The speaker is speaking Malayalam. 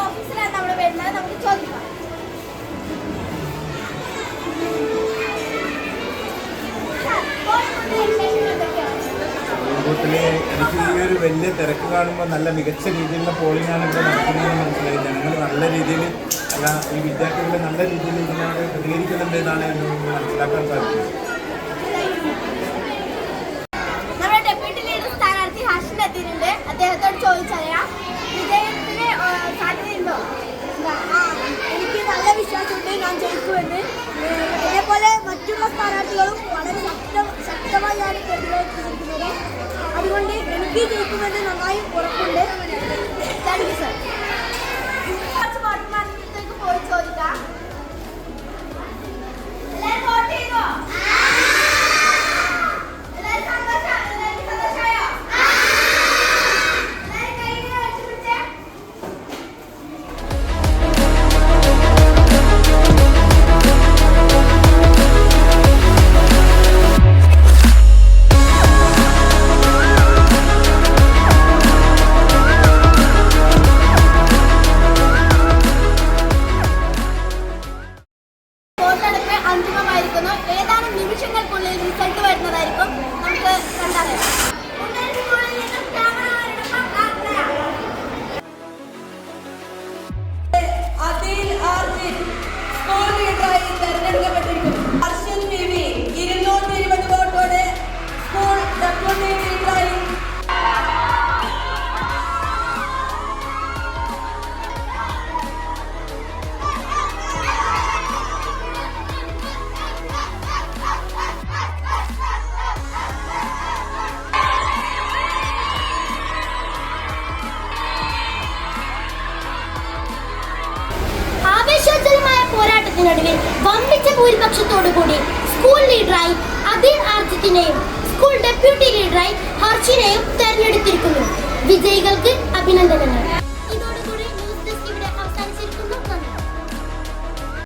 ഓഫീസിലാണ് നമ്മൾ വരുന്നത്. നമുക്ക് ചോദിക്കാം. സമൂഹത്തില് എനിക്ക് ഈ ഒരു വലിയ തിരക്ക് കാണുമ്പോൾ നല്ല മികച്ച രീതിയിലുള്ള പോളിംഗാണ് ഇവിടെ നടക്കുന്നതെന്ന് മനസ്സിലായി. ജനങ്ങൾ നല്ല രീതിയിൽ അല്ല ഈ വിദ്യാർത്ഥികൾ നല്ല രീതിയിൽ ഇതിനോട് പ്രതികരിക്കുന്നുണ്ട് എന്നാണ് എനിക്ക് മനസ്സിലാക്കാൻ സാധിക്കുന്നത്. നമ്മുടെ ഡെപ്യൂട്ടി ലീഡർ സ്ഥാനാർത്ഥി ഹാഷിൻ എത്തിയിട്ടുണ്ട്. അദ്ദേഹത്തോട് ചോദിച്ചറിയാം, വിജയത്തിന് സാധ്യതയുണ്ടോ? എനിക്ക് നല്ല വിശ്വാസമുണ്ട് ഞാൻ ജയിക്കുമെന്ന്. ഇതേപോലെ മറ്റുള്ള സ്ഥാനാർത്ഥികളും വളരെ ശക്തമായാണ് പ്രതിരോധിച്ചിരിക്കുന്നത്. അതുകൊണ്ട് എനിക്ക് ജയിക്കുമെന്ന് നന്നായി ഉറപ്പുണ്ട്. Thank you sir. കുറച്ച് വോട്ടർമാർക്ക് പോയി ചോദിക്കാം. എല്ലാവരും വോട്ട് ചെയ്തോ? അന്തിമമായിരിക്കുന്നു. ഏതാനും നിമിഷങ്ങൾക്കുള്ളിൽ റിസൾട്ട് വരുന്നതായിരിക്കും. നമുക്ക് കണ്ടറിയാം. തെരഞ്ഞെടുക്കപ്പെട്ടിരിക്കുന്നു. ഹർഷൻ TV 220 വോട്ടോടെ സ്കൂൾ ഡെപ്യൂട്ടി ലീഡറായി ആവേശോജ്വലമായ പോരാട്ടത്തിനൊടുവിൽ വമ്പിച്ച ഭൂരിപക്ഷത്തോടുകൂടി സ്കൂൾ ലീഡറായി അദീൽ ആർജിത്തിനെയും സ്കൂൾ ഡെപ്യൂട്ടി ലീഡറായി ഹർഷിനെയും തെരഞ്ഞെടുത്തിരിക്കുന്നു. വിജയികൾക്ക് അഭിനന്ദനങ്ങൾ.